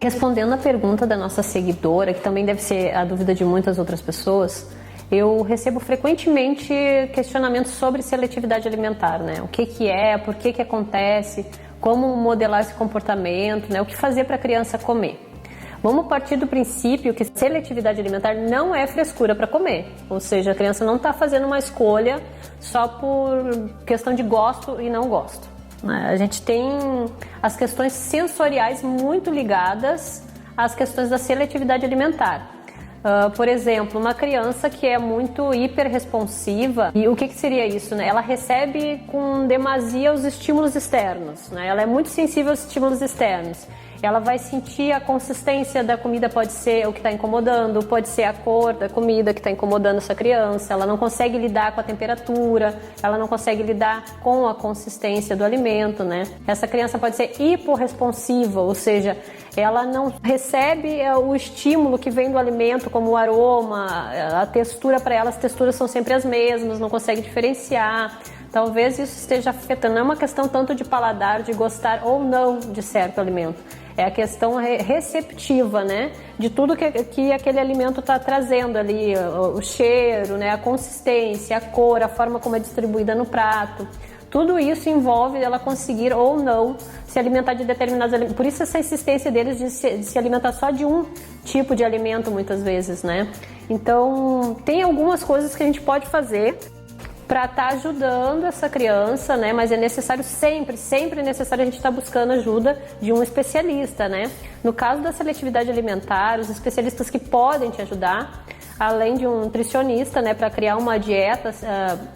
Respondendo a pergunta da nossa seguidora, que também deve ser a dúvida de muitas outras pessoas, eu recebo frequentemente questionamentos sobre seletividade alimentar, né? O que é, por que acontece, como modelar esse comportamento, né? O que fazer para a criança comer. Vamos partir do princípio que seletividade alimentar não é frescura para comer, ou seja, a criança não está fazendo uma escolha só por questão de gosto e não gosto. A gente tem as questões sensoriais muito ligadas às questões da seletividade alimentar. Por exemplo, uma criança que é muito hiperresponsiva, e o que seria isso, né? Ela recebe com demasia os estímulos externos, né? Ela é muito sensível aos estímulos externos. Ela vai sentir a consistência da comida, pode ser o que está incomodando, pode ser a cor da comida que está incomodando essa criança. Ela não consegue lidar com a temperatura, ela não consegue lidar com a consistência do alimento, né? Essa criança pode ser hiporresponsiva, ou seja, ela não recebe o estímulo que vem do alimento, como o aroma, a textura. Para ela as texturas são sempre as mesmas, não consegue diferenciar. Talvez isso esteja afetando, não é uma questão tanto de paladar, de gostar ou não de certo alimento. É a questão receptiva, né? De tudo que aquele alimento está trazendo ali, o cheiro, né? A consistência, a cor, a forma como é distribuída no prato. Tudo isso envolve ela conseguir ou não se alimentar de determinados alimentos. Por isso essa insistência deles de se alimentar só de um tipo de alimento muitas vezes, né? Então tem algumas coisas que a gente pode fazer para estar ajudando essa criança, né? Mas é necessário sempre é necessário a gente estar buscando ajuda de um especialista, né? No caso da seletividade alimentar, os especialistas que podem te ajudar, além de um nutricionista, né, para criar uma dieta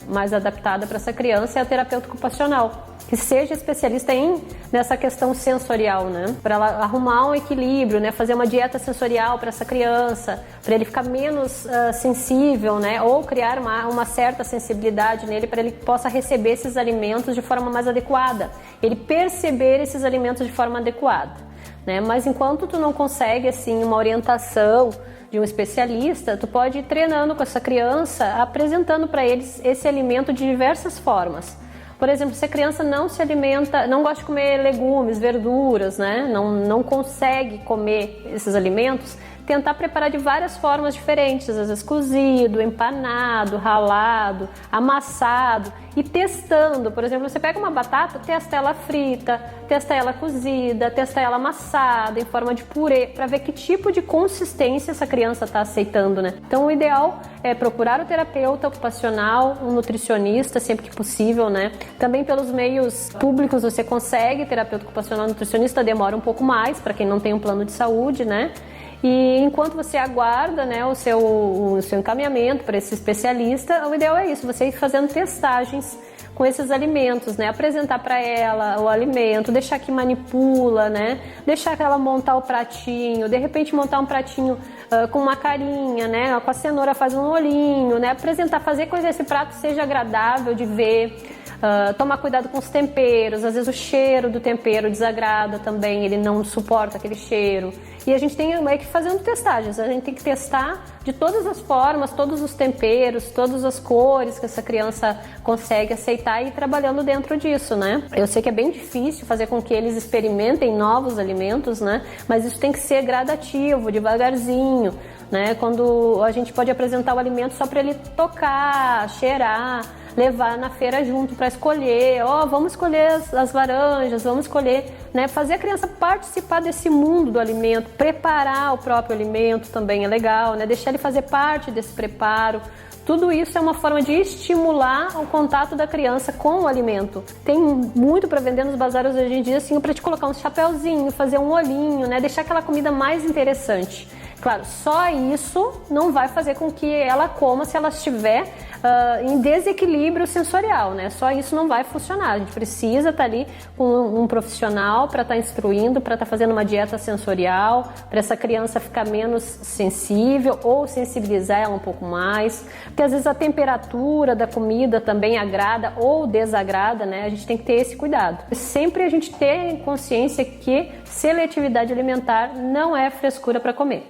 mais adaptada para essa criança, é a terapeuta ocupacional, que seja especialista nessa questão sensorial, né, para ela arrumar um equilíbrio, né, fazer uma dieta sensorial para essa criança, para ele ficar menos sensível, né, ou criar uma certa sensibilidade nele para ele possa receber esses alimentos de forma mais adequada, ele perceber esses alimentos de forma adequada, né, mas enquanto tu não consegue assim uma orientação de um especialista, tu pode ir treinando com essa criança, apresentando para eles esse alimento de diversas formas. Por exemplo, se a criança não se alimenta, não gosta de comer legumes, verduras, né? Não consegue comer esses alimentos, tentar preparar de várias formas diferentes, às vezes cozido, empanado, ralado, amassado, e testando. Por exemplo, você pega uma batata, testa ela frita, testa ela cozida, testa ela amassada, em forma de purê, para ver que tipo de consistência essa criança está aceitando, né? Então o ideal é procurar o terapeuta ocupacional, um nutricionista, sempre que possível, né? Também pelos meios públicos você consegue terapeuta ocupacional, nutricionista, demora um pouco mais para quem não tem um plano de saúde, né? E enquanto você aguarda, né, o seu encaminhamento para esse especialista, o ideal é isso, você ir fazendo testagens com esses alimentos, né, apresentar para ela o alimento, deixar que manipula, né, deixar ela montar o pratinho, de repente montar um pratinho com uma carinha, né, com a cenoura faz um olhinho, né, apresentar, fazer com que esse prato seja agradável de ver. Tomar cuidado com os temperos, às vezes o cheiro do tempero desagrada também, ele não suporta aquele cheiro. E a gente tem que fazendo testagens, a gente tem que testar de todas as formas, todos os temperos, todas as cores que essa criança consegue aceitar e ir trabalhando dentro disso, né? Eu sei que é bem difícil fazer com que eles experimentem novos alimentos, né? Mas isso tem que ser gradativo, devagarzinho, né? Quando a gente pode apresentar o alimento só para ele tocar, cheirar, levar na feira junto para escolher, vamos escolher as laranjas, vamos escolher, né, fazer a criança participar desse mundo do alimento, preparar o próprio alimento também é legal, né, deixar ele fazer parte desse preparo. Tudo isso é uma forma de estimular o contato da criança com o alimento. Tem muito para vender nos bazares hoje em dia, assim, para te colocar um chapéuzinho, fazer um olhinho, né, deixar aquela comida mais interessante. Claro, só isso não vai fazer com que ela coma se ela estiver em desequilíbrio sensorial, né? Só isso não vai funcionar. A gente precisa estar ali com um profissional para estar instruindo, para estar fazendo uma dieta sensorial, para essa criança ficar menos sensível ou sensibilizar ela um pouco mais. Porque às vezes a temperatura da comida também agrada ou desagrada, né? A gente tem que ter esse cuidado. Sempre a gente ter consciência que seletividade alimentar não é frescura para comer.